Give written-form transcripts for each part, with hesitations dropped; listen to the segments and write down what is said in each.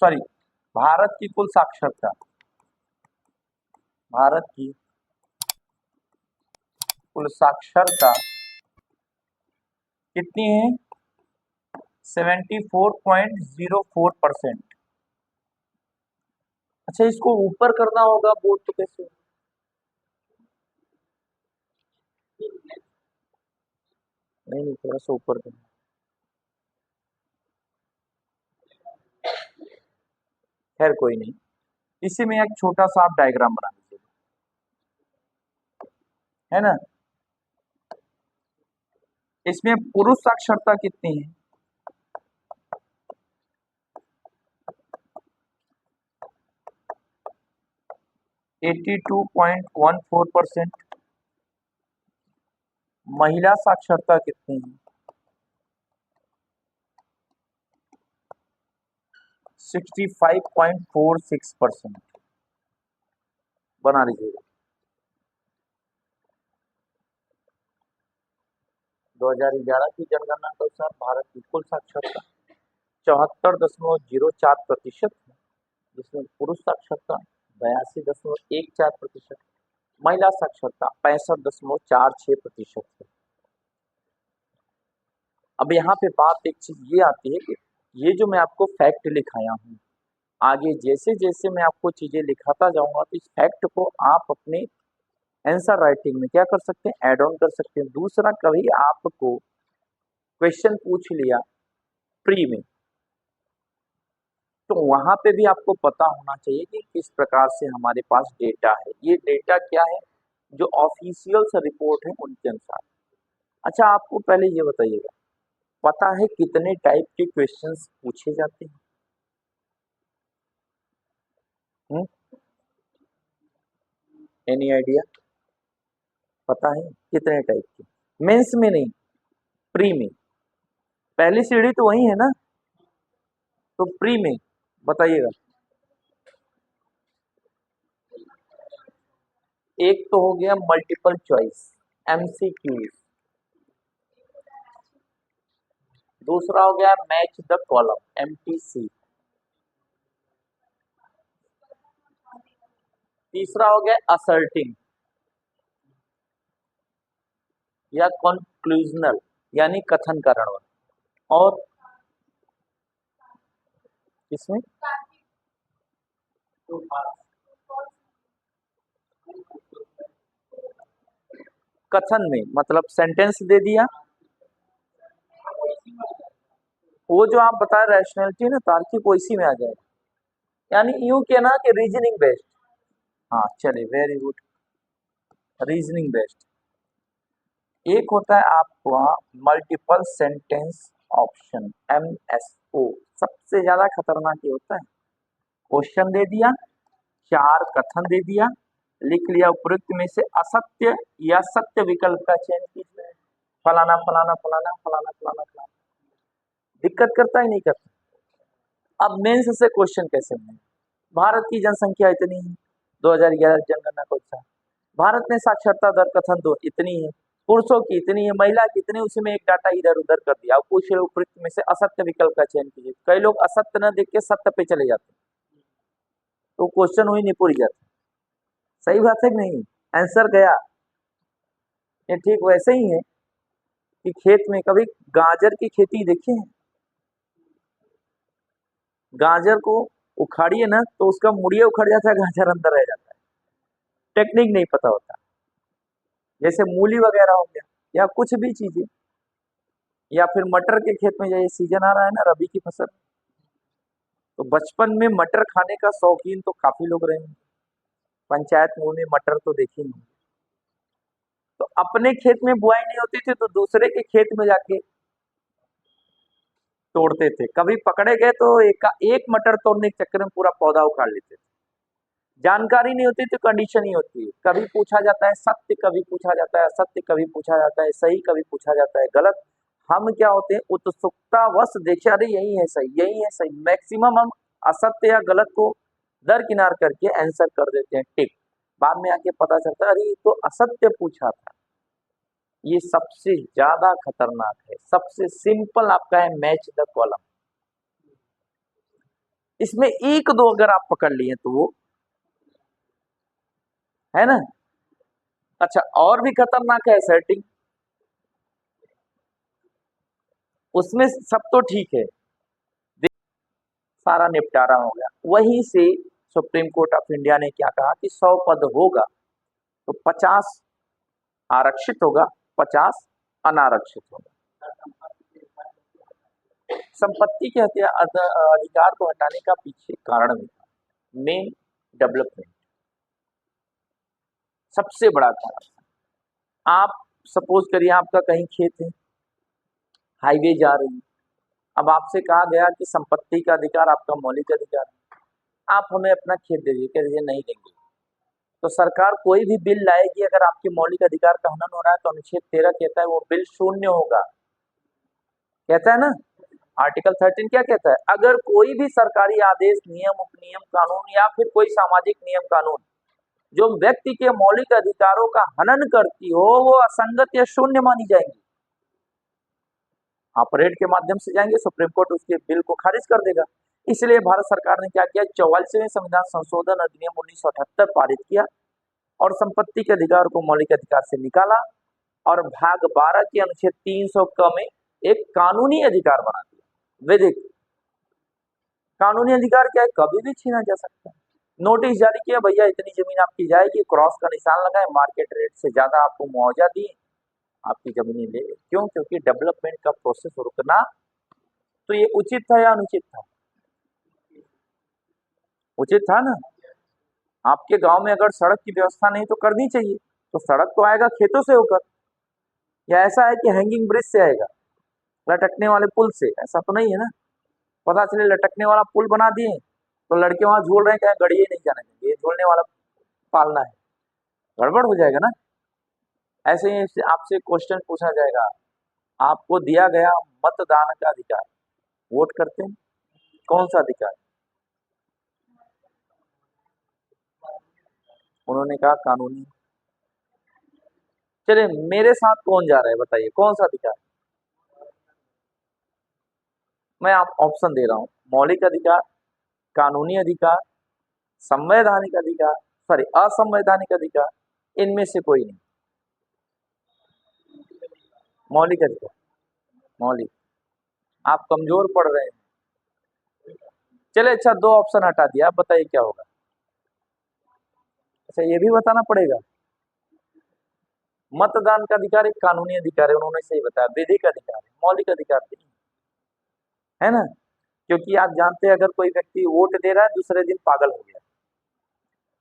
Sorry, Bharat की कुल साक्षरता, भारत की कुल साक्षरता कितनी है? 74.04%। अच्छा, इसको ऊपर करना होगा बोर्ड तो कैसे? नहीं नहीं, थोड़ा सा ऊपर करना। खैर कोई नहीं, इसी में एक छोटा सा आप डायग्राम बना लीजिए, है ना। इसमें पुरुष साक्षरता कितनी है? 82.14%। महिला साक्षरता कितनी है? 65.46%। बना लीजिएगा। 2011 की जनगणना के अनुसार भारत की कुल साक्षरता 74.04% है, जिसमें पुरुष साक्षरता 82.14%, महिला साक्षरता 65.46% है। अब यहाँ पे बात एक चीज ये आती है कि ये जो मैं आपको फैक्ट लिखाया हूँ, आगे जैसे जैसे मैं आपको चीजें लिखाता जाऊंगा तो इस फैक्ट को आप अपने आंसर राइटिंग में क्या कर सकते हैं, ऐड ऑन कर सकते हैं। दूसरा, कभी आपको क्वेश्चन पूछ लिया प्री में, तो वहां पे भी आपको पता होना चाहिए कि किस प्रकार से हमारे पास डेटा है। ये डेटा क्या है? जो ऑफिशियल से रिपोर्ट है उनके अनुसार। अच्छा, आपको पहले ये बताइएगा, पता है कितने टाइप के क्वेश्चंस पूछे जाते हैं? Any idea? पता है कितने टाइप के? मेंस में नहीं, प्री में। पहली सीढ़ी तो वही है ना, तो प्री में बताइएगा। एक तो हो गया मल्टीपल चॉइस, एमसीक्यू। दूसरा हो गया मैच द कॉलम, एमटीसी। तीसरा हो गया असर्टिंग या कंक्लूजनल, यानी कथन करण। और इसमें कथन में मतलब सेंटेंस दे दिया, वो जो आप बता रहे रैशनैलिटी है ना, तार्किक, वो इसी में आ जाएगा। यानी यूं के ना कि रीजनिंग बेस्ड। हाँ चलिए, वेरी गुड, रीजनिंग बेस्ड। एक होता है आपका मल्टीपल सेंटेंस ऑप्शन, एमएसओ। सबसे ज्यादा खतरनाक ये होता है। क्वेश्चन दे दिया, चार कथन दे दिया, लिख लिया उपयुक्त में से असत्य या सत्य विकल्प का चयन कीजिए, फलाना फलाना फलाना फलाना फलाना फलाना। दिक्कत करता ही नहीं करता। अब मेंस से क्वेश्चन कैसे बने? भारत की जनसंख्या इतनी है, 2011 जनगणना के अनुसार। भारत में साक्षरता दर कथन दो इतनी है, पुरुषों की इतनी है, महिला की इतनी, उसमें एक डाटा इधर उधर कर दिया। अब पूछ रहे उपयुक्त में से असत्य विकल्प का चयन कीजिए। कई लोग असत्य न देख के सत्य पे चले जाते हैं, तो क्वेश्चन वही निपुर जाता। सही बात है कि नहीं? आंसर गया। ये ठीक वैसे ही है कि खेत में कभी गाजर की खेती देखे हैं? गाजर को उखाड़िए ना तो उसका मुड़िया उखड़ जाता है, गाजर अंदर रह जाता है। टेक्निक नहीं पता होता। जैसे मूली वगैरह हो गया, या कुछ भी चीजें, या फिर मटर के खेत में, जैसे सीजन आ रहा है ना रबी की फसल, तो बचपन में मटर खाने का शौकीन तो काफी लोग रहे हैं। पंचायत मुंह में मटर तो देखे नहीं। तो अपने खेत में बुआई नहीं होती थी तो दूसरे के खेत में जाके तोड़ते थे। कभी पकड़े गए तो एक मटर तोड़ने के चक्कर में पूरा पौधा उखाड़ लेते थे। जानकारी नहीं होती तो कंडीशन ही होती है। कभी पूछा जाता है सत्य, कभी पूछा जाता है असत्य, कभी पूछा जाता है सही, कभी पूछा जाता है गलत। हम क्या होते हैं, उत्सुकतावश देखे, अरे यही है सही, यही है सही। मैक्सिमम हम असत्य या गलत को दरकिनार करके आंसर कर देते हैं टिक। बाद में आके पता चलता है अरे ये तो असत्य पूछा था। ये सबसे ज्यादा खतरनाक है। सबसे सिंपल आपका है मैच द कॉलम। इसमें एक दो अगर आप पकड़ लिए तो वो है ना। अच्छा, और भी खतरनाक है एसेटिंग, उसमें सब तो ठीक है, सारा निपटारा हो गया। वहीं से सुप्रीम कोर्ट ऑफ इंडिया ने क्या कहा कि 100 पद होगा तो 50 आरक्षित होगा, 50 अनारक्षित होगा। संपत्ति के अधिकार को हटाने का पीछे कारण भी था, मेन डेवलपमेंट, सबसे बड़ा कारण। आप सपोज करिए आपका कहीं खेत है, हाईवे जा रही है, अब आपसे कहा गया कि संपत्ति का अधिकार आपका मौलिक अधिकार है, आप हमें अपना खेत दे दीजिए, कह दीजिए नहीं देंगे, तो सरकार कोई भी बिल लाएगी अगर आपके मौलिक अधिकार का हनन हो रहा है तो अनुच्छेद 13 कहता है वो बिल शून्य होगा, कहता है ना। आर्टिकल 13 क्या कहता है, अगर कोई भी सरकारी आदेश, नियम, उपनियम, कानून या फिर कोई सामाजिक नियम कानून जो व्यक्ति के मौलिक अधिकारों का हनन करती हो वो असंगत या शून्य मानी जाएंगी। आप रेड के माध्यम से जाएंगे, सुप्रीम कोर्ट उसके बिल को खारिज कर देगा। इसलिए भारत सरकार ने क्या किया, 44वें संविधान संशोधन अधिनियम 1978 पारित किया और संपत्ति के अधिकार को मौलिक अधिकार से निकाला और भाग 12 के अनुच्छेद 300 क में एक कानूनी अधिकार बना दिया। विधिक कानूनी अधिकार क्या है, कभी भी छीना जा सकता है। नोटिस जारी किया, भैया इतनी जमीन आपकी जाएगी, क्रॉस का निशान लगाए, मार्केट रेट से ज्यादा आपको मुआवजा दिए, आपकी जमीन ले ली। क्यों? क्योंकि डेवलपमेंट का प्रोसेस रुकना, तो ये उचित था या अनुचित था? उचित था ना। आपके गांव में अगर सड़क की व्यवस्था नहीं तो करनी चाहिए, तो सड़क तो आएगा खेतों से होकर, या ऐसा है कि हैंगिंग ब्रिज से आएगा, लटकने वाले पुल से? ऐसा तो नहीं है ना। पता चले लटकने वाला पुल बना दिए तो लड़के वहां झूल रहे हैं, क्या गड़िए नहीं जाने देंगे, ये झूलने वाला पालना है, गड़बड़ हो जाएगा ना। ऐसे ही आपसे क्वेश्चन पूछा जाएगा, आपको दिया गया मतदान का अधिकार, वोट करते हैं, कौन सा अधिकार? उन्होंने कहा कानूनी। चलिए मेरे साथ कौन जा रहा है बताइए, कौन सा अधिकार? मैं आप ऑप्शन दे रहा हूं, मौलिक अधिकार, कानूनी अधिकार, संवैधानिक अधिकार, सॉरी असंवैधानिक अधिकार, इनमें से कोई नहीं। मौलिक अधिकार, मौलिक। आप कमजोर पड़ रहे हैं। चले अच्छा, दो ऑप्शन हटा दिया, आप बताइए क्या होगा। अच्छा, ये भी बताना पड़ेगा। मतदान का अधिकार एक कानूनी अधिकार है, उन्होंने सही बताया, विधिक अधिकार है, मौलिक अधिकार नहीं है ना। क्योंकि आप जानते हैं अगर कोई व्यक्ति वोट दे रहा है दूसरे दिन पागल हो गया,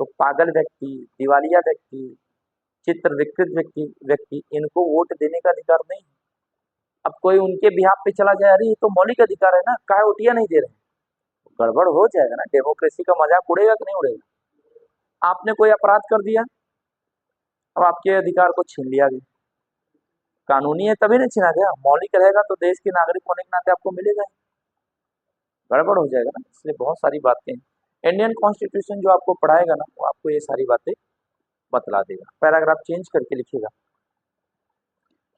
तो पागल व्यक्ति, दिवालिया व्यक्ति, चित्र विकृत व्यक्ति व्यक्ति इनको वोट देने का अधिकार नहीं। अब कोई उनके बिहाफ पे चला जाए, अरे ये तो मौलिक अधिकार है ना, काहे वोटिया नहीं दे रहे हैं, तो गड़बड़ हो जाएगा ना, डेमोक्रेसी का मजाक उड़ेगा कि नहीं उड़ेगा। आपने कोई अपराध कर दिया, अब आपके अधिकार को छीन लिया गया, कानूनी है तभी नहीं छीना गया, मौलिक रहेगा तो देश के नागरिक होने के नाते आपको मिलेगा ही, गड़बड़ हो जाएगा ना। इसलिए बहुत सारी बातें, इंडियन कॉन्स्टिट्यूशन जो आपको पढ़ाएगा ना वो आपको ये सारी बातें बतला देगा। पैराग्राफ चेंज करके लिखिएगा,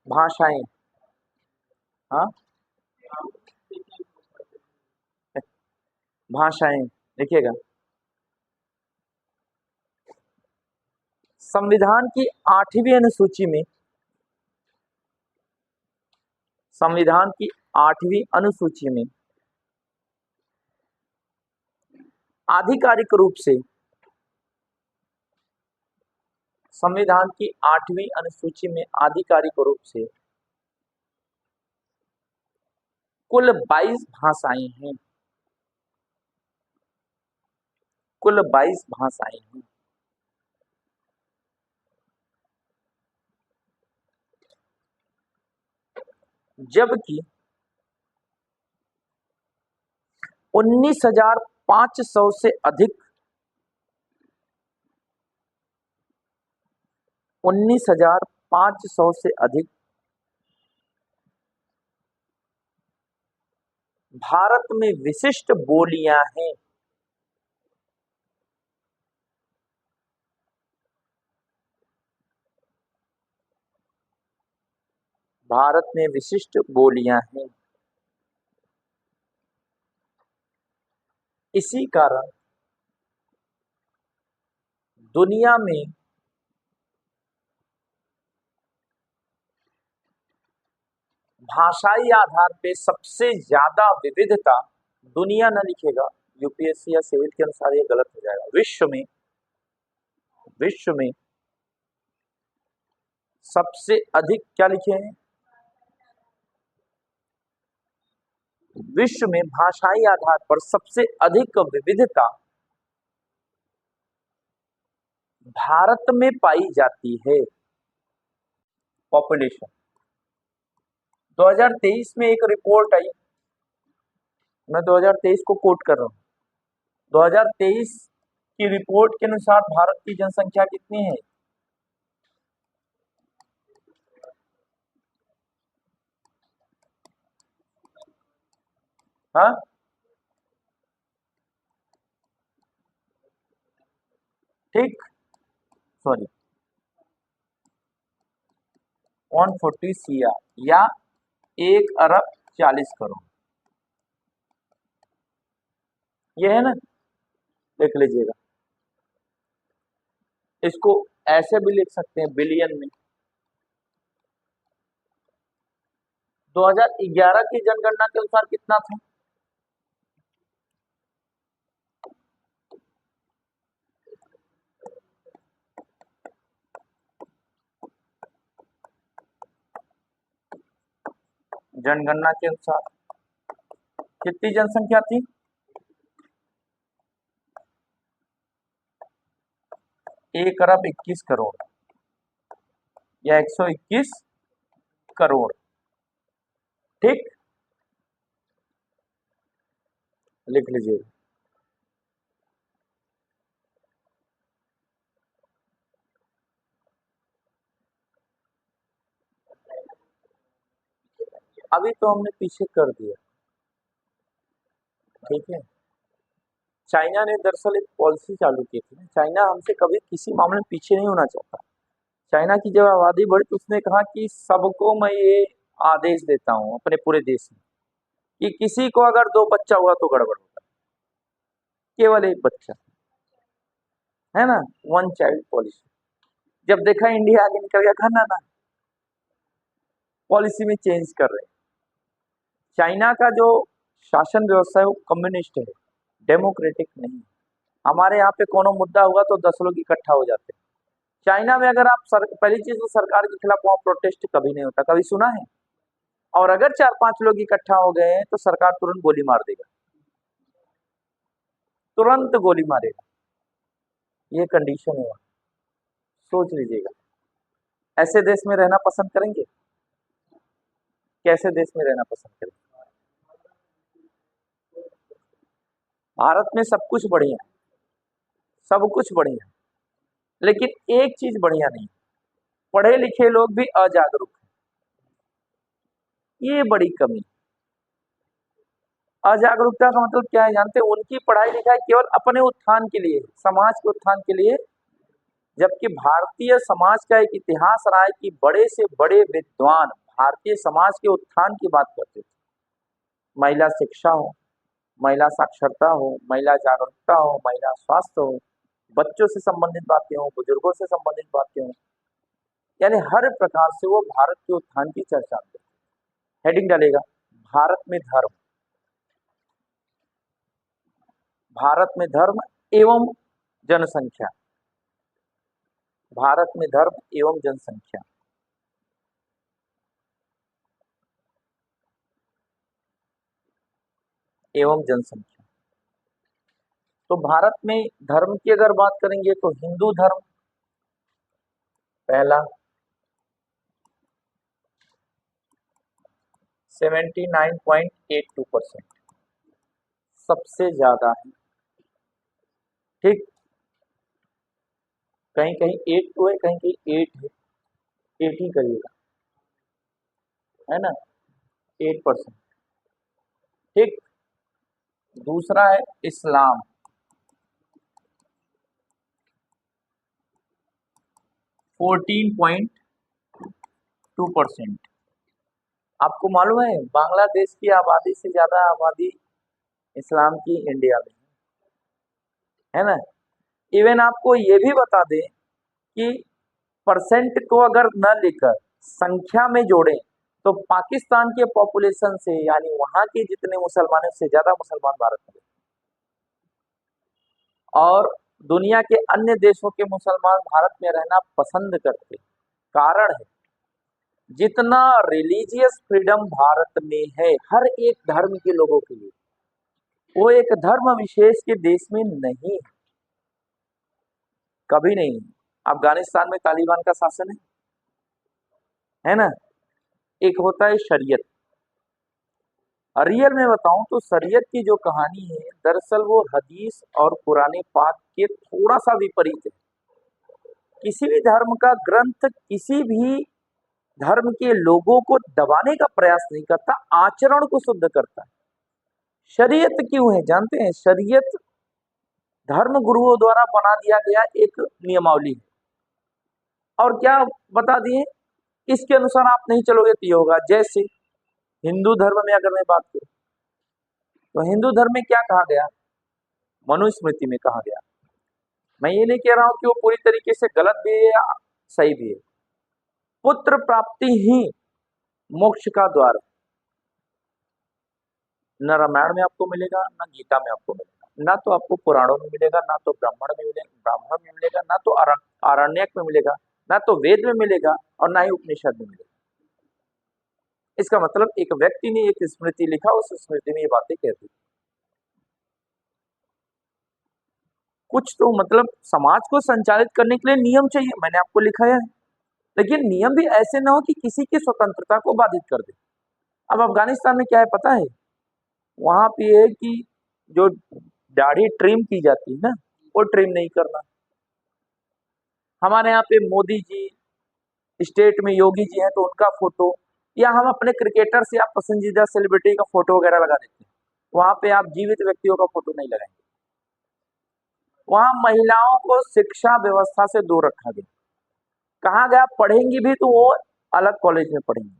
भाषाएं, हाँ भाषाएं लिखिएगा। संविधान की 8वीं अनुसूची में, संविधान की 8वीं अनुसूची में आधिकारिक रूप से, संविधान की 8वीं अनुसूची में आधिकारिक रूप से कुल 22 भाषाएं हैं, कुल 22 भाषाएं हैं। जबकि 19,500 से अधिक, 19,500 से अधिक भारत में विशिष्ट बोलियां हैं। भारत में विशिष्ट बोलियां हैं। इसी कारण दुनिया में भाषाई आधार पे सबसे ज्यादा विविधता, दुनिया न लिखेगा, यूपीएससी या सिविल के अनुसार ये गलत हो जाएगा, विश्व में सबसे अधिक क्या लिखे हैं, विश्व में भाषाई आधार पर सबसे अधिक विविधता भारत में पाई जाती है। पॉपुलेशन 2023 में एक रिपोर्ट आई, मैं 2023 को कोट कर रहा हूं, 2023 की रिपोर्ट के अनुसार भारत की जनसंख्या कितनी है, हाँ ठीक, सॉरी 140 CR या 1 अरब 40 करोड़, ये है ना, देख लीजिएगा। इसको ऐसे भी लिख सकते हैं बिलियन में। 2011 की जनगणना के अनुसार कितना था, जनगणना के अनुसार कितनी जनसंख्या थी, 1 अरब 21 करोड़ या 121 करोड़, ठीक, लिख लीजिएगा। अभी तो हमने पीछे कर दिया, ठीक है। चाइना ने दरअसल एक पॉलिसी चालू की थी, चाइना हमसे कभी किसी मामले में पीछे नहीं होना चाहता। चाइना की जब आबादी बढ़ी तो उसने कहा कि सबको मैं ये आदेश देता हूँ अपने पूरे देश में कि किसी को अगर 2 बच्चा हुआ तो गड़बड़ होगा, केवल एक बच्चा, है ना, 1 चाइल्ड पॉलिसी। जब देखा इंडिया आगे निकल गया, खाना ना पॉलिसी में चेंज कर रहे हैं। चाइना का जो शासन व्यवस्था है वो कम्युनिस्ट है, डेमोक्रेटिक नहीं है। हमारे यहाँ पे कोनो मुद्दा हुआ तो 10 लोग इकट्ठा हो जाते हैं। चाइना में अगर आप पहली चीज तो सरकार के खिलाफ वहां प्रोटेस्ट कभी नहीं होता, कभी सुना है? और अगर 4-5 लोग इकट्ठा हो गए हैं तो सरकार तुरंत गोली मार देगा, तुरंत गोली मारेगा, ये कंडीशन है वहां, सोच लीजिएगा। ऐसे देश में रहना पसंद करेंगे? कैसे देश में रहना पसंद करेंगे? भारत में सब कुछ बढ़िया है, सब कुछ बढ़िया है, लेकिन एक चीज बढ़िया नहीं, पढ़े लिखे लोग भी अजागरूक हैं, ये बड़ी कमी। अजागरूकता का मतलब क्या है जानते हैं? उनकी पढ़ाई लिखाई केवल अपने उत्थान के लिए, समाज के उत्थान के लिए, जबकि भारतीय समाज का एक इतिहास रहा है कि बड़े से बड़े विद्वान भारतीय समाज के उत्थान की बात करते थे। महिला शिक्षा हो, महिला साक्षरता हो, महिला जागरूकता हो, महिला स्वास्थ्य हो, बच्चों से संबंधित बातें हो, बुजुर्गों से संबंधित बातें हो, यानी हर प्रकार से वो भारत के उत्थान की चर्चा करते। हेडिंग डालेगा भारत में धर्म, भारत में धर्म एवं जनसंख्या, भारत में धर्म एवं जनसंख्या, एवं जनसंख्या। तो भारत में धर्म की अगर बात करेंगे तो हिंदू धर्म पहला 79.82% सबसे ज्यादा है, ठीक, कहीं कहीं 8 2 है, कहीं कहीं 8 है, 8 ही करिएगा, है ना, 8%, ठीक। दूसरा है इस्लाम, 14.2%। आपको मालूम है बांग्लादेश की आबादी से ज्यादा आबादी इस्लाम की इंडिया में, है ना। इवन आपको ये भी बता दें कि परसेंट को अगर न लेकर संख्या में जोड़ें तो पाकिस्तान के पॉपुलेशन से यानी वहां के जितने मुसलमान हैं उससे ज्यादा मुसलमान भारत में, और दुनिया के अन्य देशों के मुसलमान भारत में रहना पसंद करते। कारण है जितना रिलीजियस फ्रीडम भारत में है हर एक धर्म के लोगों के लिए, वो एक धर्म विशेष के देश में नहीं है, कभी नहीं। अफगानिस्तान में तालिबान का शासन है ना। एक होता है शरीयत। रियल में बताऊं तो शरीयत की जो कहानी है दरअसल वो हदीस और कुरान पाक के थोड़ा सा विपरीत है। किसी भी धर्म का ग्रंथ किसी भी धर्म के लोगों को दबाने का प्रयास नहीं करता, आचरण को शुद्ध करता है। शरीयत क्यों है जानते हैं? शरीयत धर्म गुरुओं द्वारा बना दिया गया एक नियमावली है, और क्या बता दिए, इसके अनुसार आप नहीं चलोगे तो ये होगा। जैसे हिंदू धर्म में अगर मैं बात करूं तो हिंदू धर्म में क्या कहा गया, मनुस्मृति में कहा गया। मैं ये नहीं कह रहा हूं कि वो पूरी तरीके से गलत भी है या सही भी है। पुत्र प्राप्ति ही मोक्ष का द्वार है। न रामायण में आपको मिलेगा, न गीता में आपको मिलेगा, ना तो आपको पुराणों में मिलेगा, ना तो ब्राह्मण में मिलेगा, ना तो आरण्यक में मिलेगा, ना तो वेद में मिलेगा, और ना ही उपनिषद में मिलेगा। इसका मतलब एक व्यक्ति ने एक स्मृति लिखा, उस स्मृति में ये बातें कहती। कुछ तो मतलब समाज को संचालित करने के लिए नियम चाहिए, मैंने आपको लिखाया है, लेकिन नियम भी ऐसे ना हो कि किसी की स्वतंत्रता को बाधित कर दे। अब अफगानिस्तान में क्या है पता है, वहां पे है कि जो दाढ़ी ट्रिम की जाती है ना, वो ट्रिम नहीं करना। हमारे यहाँ पे मोदी जी, स्टेट में योगी जी हैं तो उनका फोटो, या हम अपने क्रिकेटर्स या पसंदीदा सेलिब्रिटी का फोटो वगैरह लगा देते हैं, वहां पे आप जीवित व्यक्तियों का फोटो नहीं लगाएंगे। वहां महिलाओं को शिक्षा व्यवस्था से दूर रखा गया। कहा गया पढ़ेंगी भी तो वो अलग कॉलेज में पढ़ेंगी,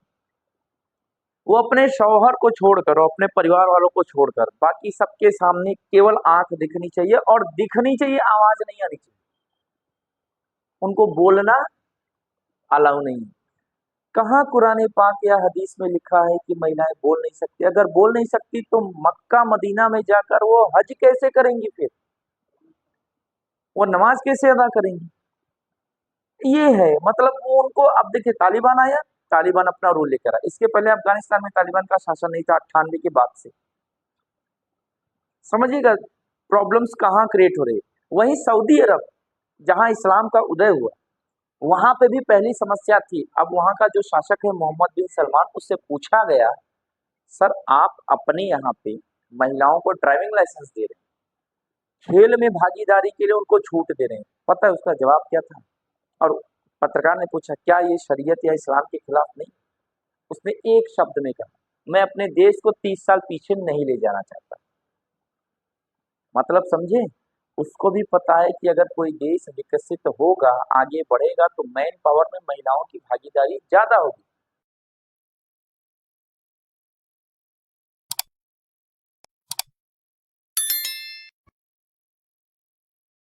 वो अपने शौहर को छोड़कर और अपने परिवार वालों को छोड़कर बाकी सबके सामने केवल आंख दिखनी चाहिए, और दिखनी चाहिए, आवाज नहीं आनी चाहिए। उनको बोलना अलाउ नहीं है। कहाँ कुरान पाक या हदीस में लिखा है कि महिलाएं बोल नहीं सकती? अगर बोल नहीं सकती तो मक्का मदीना में जाकर वो हज कैसे करेंगी, फिर वो नमाज कैसे अदा करेंगी? ये है मतलब वो उनको, अब देखिए तालिबान आया, तालिबान अपना रूल लेकर आया। इसके पहले अफगानिस्तान में तालिबान का शासन नहीं था 98 के बाद से। समझिएगा प्रॉब्लम्स कहाँ क्रिएट हो रही है। वहीं सऊदी अरब जहां इस्लाम का उदय हुआ, वहां पे भी पहली समस्या थी। अब वहां का जो शासक है मोहम्मद बिन सलमान, उससे पूछा गया, सर आप अपने यहाँ पे महिलाओं को ड्राइविंग लाइसेंस दे रहे हैं, खेल में भागीदारी के लिए उनको छूट दे रहे हैं, पता है उसका जवाब क्या था? और पत्रकार ने पूछा क्या ये शरीयत या इस्लाम के खिलाफ नहीं? उसने एक शब्द में कहा, मैं अपने देश को 30 साल पीछे नहीं ले जाना चाहता। मतलब समझे, उसको भी पता है कि अगर कोई देश विकसित होगा, आगे बढ़ेगा, तो मैन पावर में महिलाओं की भागीदारी ज्यादा होगी।